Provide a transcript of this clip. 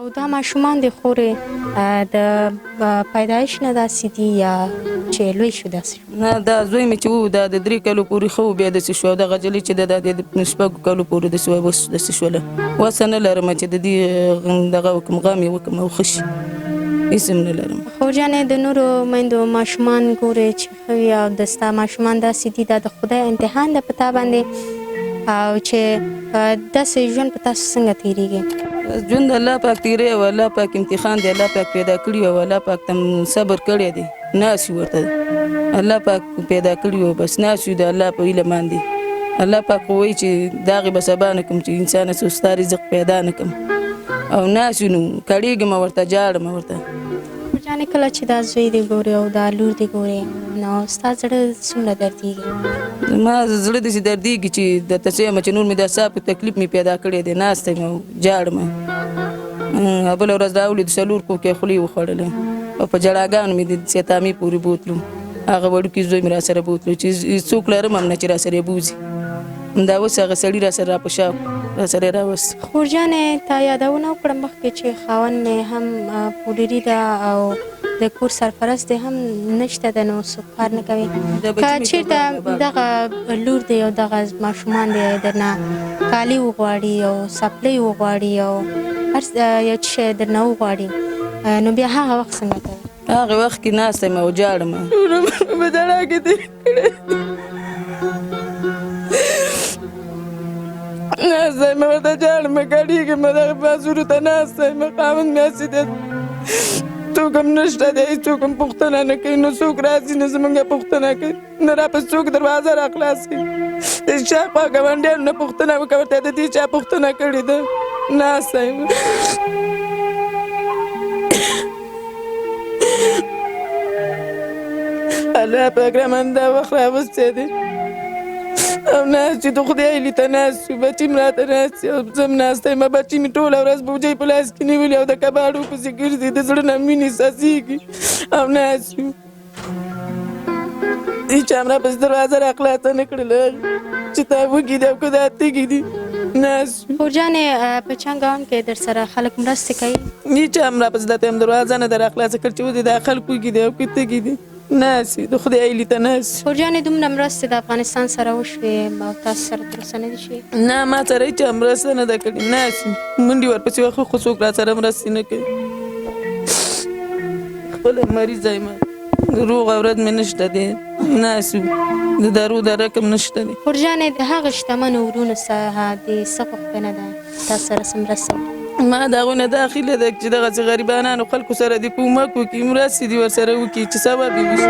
او دا ماشومان د خورې د پیدایش نه داسې دي یا چې لوی شو داسې شو؟ نه دا زوی مې چې و دا د 3 کالو پورې ښه و بیا داسې شو او دغه نجلۍ چې ده دا د 6 کالو پورې داسې وه اوس داسې شوله وسه نه لرم چې د دې دغه وکړم غم یې وکړم او ښه شي هېڅ هم نه لرم. خورجانې د نورو میندو ماشومان ګورې چې ښه وي او د ستا ماشومان داسې دي دا د خدای امتحان ده په تا باندې او چې داسې ژوند په تاسو څنګه تېرېږي؟ ژوند د الله پاک تېری او الله پاک امتحان دی الله پاک پیدا کړي او الله پاک ته صبر کړی دی ناست یو ورته الله پاک پیدا کړي او بس ناست یو د الله په هیله باندې الله پاک خو وایي چې د هغې به سبا نه کړم چې انسان هسې ستا رزق پیدا نه کړم او ناست یو نو کړېږم ورته جاړم ورته. خورجانې کله چې دا زوی دې ګورې او دا لور دې ګورې نو ستا زړه څومره دردېږي؟ زما زړه داسې دردېږي چې درته څه یم چې نور مې دا ساه په تکلیف مې پیدا کړی دی ناسته یم او جاړم بله ورځ راولید 4 کوکې خولې وخوړلې او په ژړاګانو مې د سیتامې پورې بوتلو هغه وړوکي زوی مې راسره بوتلو چې څوک لرم هم نه چې راسره یې بوځي همدا اوس هغه سړي راسره را په شا راسره یې راوست. خورجانې تا یادونه وکړه مخکې چې خاوند مې هم پولري ده او د کور سرپرست دی هم نشته ده نو څوک کار نه کوي که چېرته دغه لور دی او دغه ماشومان دی درنه کالي وغواړي او څپلۍ وغواړي او هر یو څه شی درنه وغواړي نو بیا هغه وخت څنګه کوي؟ هغه وخت کې ناسته یم او جاړم په ژړا کې تېر کړی ناسته یم ورته جاړم کړېږم دغه بازورو ته ناسته یم خاوند مې هسې دی څوک هم نشته دی هېڅوک هم پوښتنه نه کوي نو څوک راځي نه زموږ پوښتنه کوي نه راپسې څوک دروازه را خلاص کوي د شاوخوا ګاونډیانو نه پوښتنه وکړه ورته د دې چا پوښتنه کړې ده ناسته یم. الله پاک رامنده وخت راوستی دی او ناست چې د خدای هیلې ته ناست یو بچي م راته ناست او زه م ناسته یم بچي مې ټوله ورځ بوجۍ په لاس کې نیولې او د کباړو پسې ګرځي د زړه نه مینې څڅېږي او ناست یو هېچا هم راپسې دروازه را خلاصه نه کړله چې تا وږي دي او که دا تږي دي ناست یو. خورجانې په چنګاون کې در سره خلک مرستې کوي؟ هېچا هم راپسې دا ته هم دروازه نه ده را خلاصه کړې چې ودې دا خلک وږي دي او که تږي دي ناست د خدای هیلې ته ناست. خورجانې دومره مرستې د افغانستان سره وشوې او تاسو سره تر اوسه نه دي شوې؟ نه ما سره هېچا مرسته نه ده کړې ناست منډې ورپسې وخت خو څوک را سره مرستې نه کوي خپله مریضه یم روغه ورځ مې نشته دی ناست د دارو د رقم نشته دی. خورجانې د هغه شتمنو وروڼو څخه د څه غوښتنه ده تاسو سره څه مرسته وکړي؟ ما د هغوی نه دا هیله ده چې دغسې غریبانانو خلکو سره د کومک وکړي مرستې دې ورسره وکړي چې ثواب یې وشي.